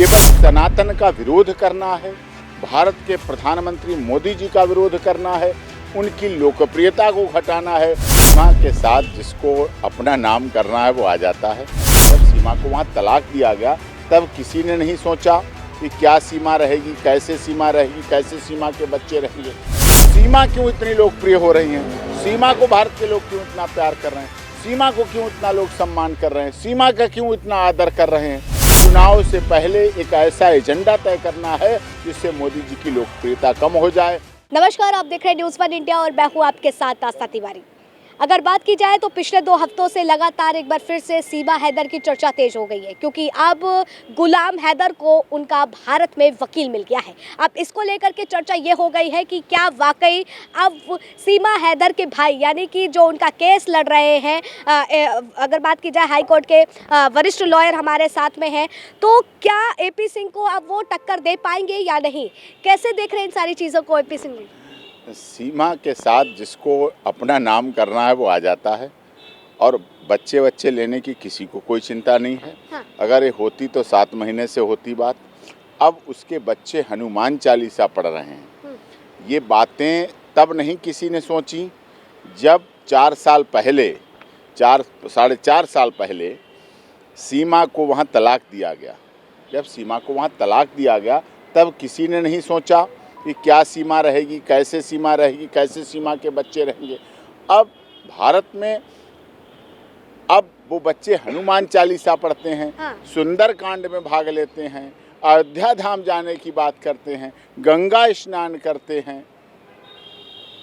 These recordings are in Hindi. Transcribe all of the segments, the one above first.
केवल सनातन का विरोध करना है, भारत के प्रधानमंत्री मोदी जी का विरोध करना है, उनकी लोकप्रियता को घटाना है। सीमा के साथ जिसको अपना नाम करना है वो आ जाता है। जब सीमा को वहाँ तलाक दिया गया तब किसी ने नहीं सोचा कि क्या सीमा रहेगी, कैसे सीमा रहेगी, कैसे सीमा के बच्चे रहेंगे। सीमा क्यों इतनी लोकप्रिय हो रही है, सीमा को भारत के लोग क्यों इतना प्यार कर रहे हैं, सीमा को क्यों इतना लोग सम्मान कर रहे हैं, सीमा का क्यों इतना आदर कर रहे हैं। चुनाव से पहले एक ऐसा एजेंडा तय करना है जिससे मोदी जी की लोकप्रियता कम हो जाए। नमस्कार, आप देख रहे हैं न्यूज़ 1 इंडिया और मैं हूं आपके साथ आस्था तिवारी। अगर बात की जाए तो पिछले 2 हफ्तों से लगातार एक बार फिर से सीमा हैदर की चर्चा तेज हो गई है, क्योंकि अब गुलाम हैदर को उनका भारत में वकील मिल गया है। अब इसको लेकर के चर्चा ये हो गई है कि क्या वाकई अब सीमा हैदर के भाई यानी कि जो उनका केस लड़ रहे हैं, अगर बात की जाए हाई कोर्ट के वरिष्ठ लॉयर हमारे साथ में हैं, तो क्या एपी सिंह को अब वो टक्कर दे पाएंगे या नहीं? कैसे देख रहे हैं इन सारी चीज़ों को एपी सिंह? सीमा के साथ जिसको अपना नाम करना है वो आ जाता है और बच्चे लेने की किसी को कोई चिंता नहीं है। हाँ। अगर ये होती तो 7 महीने से होती बात। अब उसके बच्चे हनुमान चालीसा पढ़ रहे हैं। ये बातें तब नहीं किसी ने सोची जब 4 साल पहले, 4-4.5 साल पहले सीमा को वहाँ तलाक दिया गया। जब सीमा को वहाँ तलाक दिया गया तब किसी ने नहीं सोचा कि क्या सीमा रहेगी, कैसे सीमा रहेगी, कैसे सीमा के बच्चे रहेंगे। अब भारत में अब वो बच्चे हनुमान चालीसा पढ़ते हैं। हाँ। सुंदरकांड में भाग लेते हैं, अयोध्या धाम जाने की बात करते हैं, गंगा स्नान करते हैं,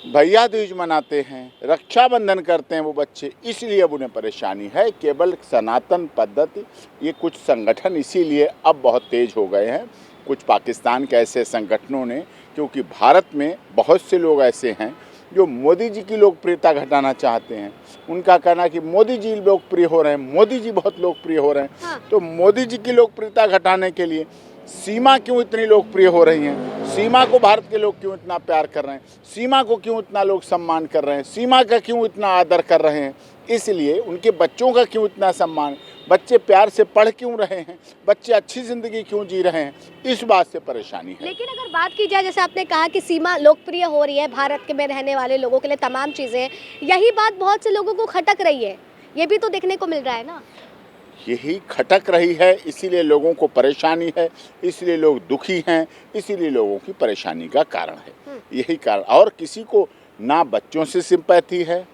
भैया दूज मनाते हैं, रक्षाबंधन करते हैं वो बच्चे। इसलिए अब उन्हें परेशानी है। केवल सनातन पद्धति, ये कुछ संगठन इसीलिए अब बहुत तेज हो गए हैं, कुछ पाकिस्तान के ऐसे संगठनों ने, क्योंकि भारत में बहुत से लोग ऐसे हैं जो मोदी जी की लोकप्रियता घटाना चाहते हैं। उनका कहना है कि मोदी जी लोकप्रिय हो रहे हैं, मोदी जी बहुत लोकप्रिय हो रहे हैं। हाँ। तो मोदी जी की लोकप्रियता घटाने के लिए सीमा क्यों इतनी लोकप्रिय हो रही हैं, सीमा को भारत के लोग क्यों इतना प्यार कर रहे हैं, सीमा को क्यों इतना लोग सम्मान कर रहे हैं, सीमा का क्यों इतना आदर कर रहे हैं, इसलिए उनके बच्चों का क्यों इतना सम्मान, बच्चे प्यार से पढ़ क्यों रहे हैं, बच्चे अच्छी ज़िंदगी क्यों जी रहे हैं, इस बात से परेशानी है। लेकिन अगर बात की जाए, जैसे आपने कहा कि सीमा लोकप्रिय हो रही है भारत के में रहने वाले लोगों के लिए, तमाम चीज़ें, यही बात बहुत से लोगों को खटक रही है। ये भी तो देखने को मिल रहा है ना। यही खटक रही है, इसीलिए लोगों को परेशानी है, इसलिए लोग दुखी हैं, इसीलिए लोगों की परेशानी का कारण है। यही कारण, और किसी को ना बच्चों से सिंपैथी है,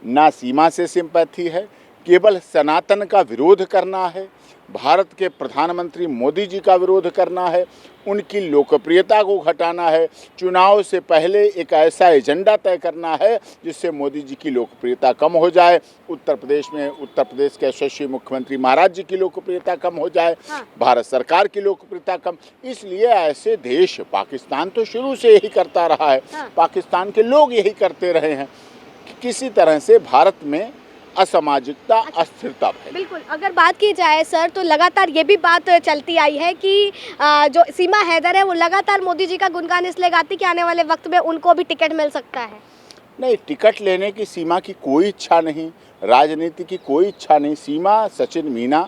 ना सीमा से सिंपैथी है। केवल सनातन का विरोध करना है, भारत के प्रधानमंत्री मोदी जी का विरोध करना है, उनकी लोकप्रियता को घटाना है। चुनाव से पहले एक ऐसा एजेंडा तय करना है जिससे मोदी जी की लोकप्रियता कम हो जाए। उत्तर प्रदेश के यशस्वी मुख्यमंत्री महाराज जी की लोकप्रियता कम हो जाए। हाँ। भारत सरकार की लोकप्रियता कम। इसलिए ऐसे देश, पाकिस्तान तो शुरू से यही करता रहा है। हाँ। पाकिस्तान के लोग यही करते रहे हैं कि किसी तरह से भारत में असामाजिकता, अस्थिरता है। बिल्कुल, अगर बात की जाए सर, तो लगातार ये भी बात चलती आई है कि जो सीमा हैदर है वो लगातार मोदी जी का गुणगान इसलिए गाती कि आने वाले वक्त में उनको भी टिकट मिल सकता है। नहीं, टिकट लेने की सीमा की कोई इच्छा नहीं, राजनीति की कोई इच्छा नहीं। सीमा सचिन मीना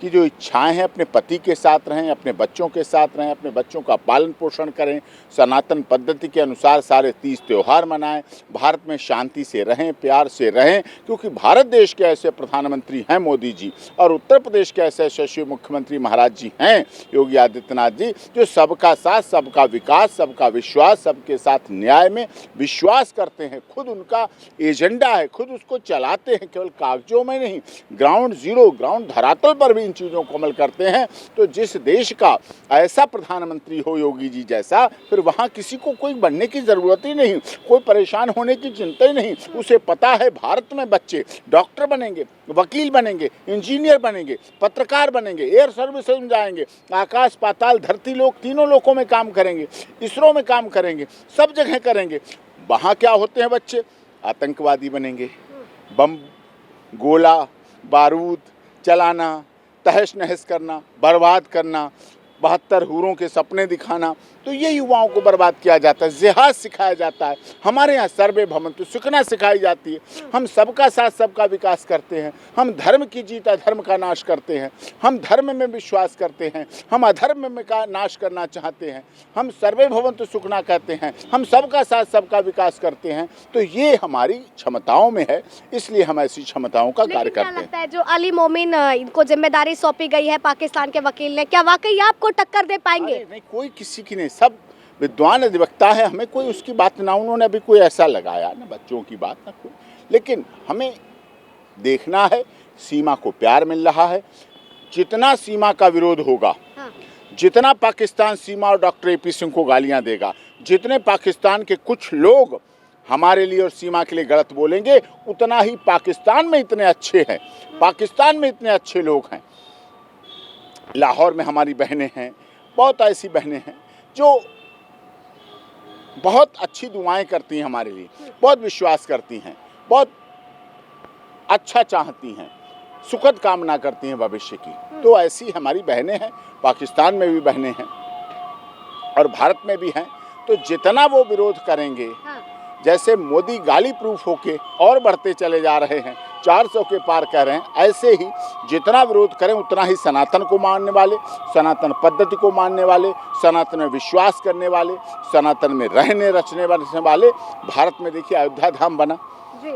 की जो इच्छाएं हैं, अपने पति के साथ रहें, अपने बच्चों के साथ रहें, अपने बच्चों का पालन पोषण करें, सनातन पद्धति के अनुसार सारे 30 त्यौहार मनाएं, भारत में शांति से रहें, प्यार से रहें, क्योंकि भारत देश के ऐसे प्रधानमंत्री हैं मोदी जी, और उत्तर प्रदेश के ऐसे यशस्वी मुख्यमंत्री महाराज जी हैं योगी आदित्यनाथ जी, जो सबका साथ, सबका विकास, सबका विश्वास, सबके साथ न्याय में विश्वास करते हैं। खुद उनका एजेंडा है, खुद उसको चलाते हैं, केवल कागजों में नहीं, ग्राउंड जीरो, ग्राउंड धरातल पर भी इन चीज़ों को अमल करते हैं। तो जिस देश का ऐसा प्रधानमंत्री हो योगी जी जैसा, फिर वहाँ किसी को कोई बनने की ज़रूरत ही नहीं, कोई परेशान होने की चिंता ही नहीं। उसे पता है भारत में बच्चे डॉक्टर बनेंगे, वकील बनेंगे, इंजीनियर बनेंगे, पत्रकार बनेंगे, एयर सर्विस में जाएंगे, आकाश पाताल धरती लोक तीनों लोकों में काम करेंगे, इसरो में काम करेंगे, सब जगह करेंगे। वहाँ क्या होते हैं बच्चे? आतंकवादी बनेंगे, बम, गोला बारूद चलाना, तहस नहस करना, बर्बाद करना, 72 हूरों के सपने दिखाना, तो ये युवाओं को बर्बाद किया जाता है। जिहाद सिखाया जाता है। हमारे यहाँ सर्वे भवन्तु सुखना सिखाई जाती है। हम सबका साथ सबका विकास करते हैं। हम धर्म की जीत अधर्म का नाश करते हैं। हम धर्म में विश्वास करते हैं। हम अधर्म में का नाश करना चाहते हैं। हम सर्वे भवन्तु सुखना कहते हैं। हम सबका साथ सबका विकास करते हैं। तो ये हमारी क्षमताओं में है, इसलिए हम ऐसी क्षमताओं का कार्य क्या करते हैं। लगता है जो अली मोमिन इनको जिम्मेदारी सौंपी गई है पाकिस्तान के वकील ने, क्या वाकई आपको टक्कर दे पाएंगे? अरे नहीं, कोई किसी की नहीं, सब विद्वान अधिवक्ता है। हमें कोई उसकी बात ना, उन्होंने अभी कोई ऐसा लगाया ना बच्चों की बात ना कोई, लेकिन हमें देखना है सीमा को प्यार मिल रहा है। जितना सीमा का विरोध होगा, हाँ। जितना पाकिस्तान सीमा और डॉक्टर एपी सिंह को गालियां देगा, जितने पाकिस्तान के कुछ लोग हमारे लिए और सीमा के लिए गलत बोलेंगे, उतना ही पाकिस्तान में इतने अच्छे हैं, पाकिस्तान में इतने अच्छे लोग हैं। लाहौर में हमारी बहनें हैं, बहुत ऐसी बहनें हैं जो बहुत अच्छी दुआएं करती हैं हमारे लिए, बहुत विश्वास करती हैं, बहुत अच्छा चाहती हैं, सुखद कामना करती हैं भविष्य की। तो ऐसी हमारी बहनें हैं, पाकिस्तान में भी बहनें हैं और भारत में भी हैं। तो जितना वो विरोध करेंगे, हाँ। जैसे मोदी गाली प्रूफ होके और बढ़ते चले जा रहे हैं, 400 के पार कह रहे हैं, ऐसे ही जितना विरोध करें उतना ही सनातन को मानने वाले, सनातन पद्धति को मानने वाले, सनातन में विश्वास करने वाले, सनातन में रहने रचने वाले भारत में देखिए अयोध्या धाम बना,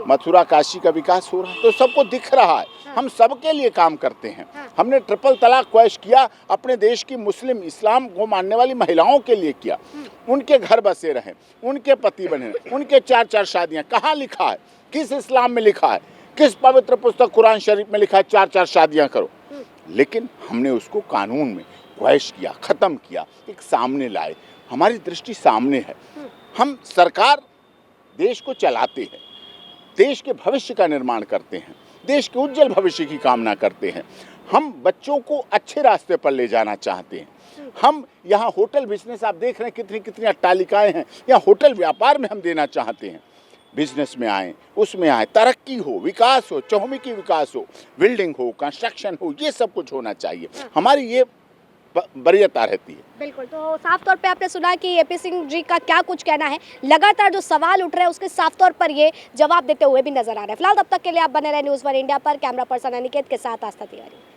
मथुरा काशी का विकास हो रहा है, तो सबको दिख रहा है। हम सबके लिए काम करते हैं। हमने ट्रिपल तलाक क्वैश किया, अपने देश की मुस्लिम इस्लाम को मानने वाली महिलाओं के लिए किया। उनके घर बसे रहे, उनके पति बने, उनके 4-4 शादियां। कहाँ लिखा है, किस इस्लाम में लिखा है, किस पवित्र पुस्तक कुरान शरीफ में लिखा है 4-4 शादियां करो? लेकिन हमने उसको कानून में क्वैश किया, ख़त्म किया, एक सामने लाए। हमारी दृष्टि सामने है। हम सरकार देश को चलाते हैं, देश के भविष्य का निर्माण करते हैं, देश के उज्जवल भविष्य की कामना करते हैं। हम बच्चों को अच्छे रास्ते पर ले जाना चाहते हैं। हम यहाँ होटल बिजनेस, आप देख रहे हैं कितनी कितनी अट्टालिकाएं हैं, यहाँ होटल व्यापार में हम देना चाहते हैं। बिजनेस में आए, उसमें आए, तरक्की हो, विकास हो, चहुमुखी विकास हो, बिल्डिंग हो, कंस्ट्रक्शन हो, ये सब कुछ होना चाहिए। हमारी ये वरीयता रहती है। बिल्कुल, तो साफ तौर पे आपने सुना कि एपी सिंह जी का क्या कुछ कहना है। लगातार जो सवाल उठ रहे हैं उसके साफ तौर पर ये जवाब देते हुए भी नजर आ रहे हैं। फिलहाल तब तक के लिए आप बने रहे न्यूज़ 1 इंडिया पर। कैमरा पर्सन अनिकेत के साथ आस्था तिवारी।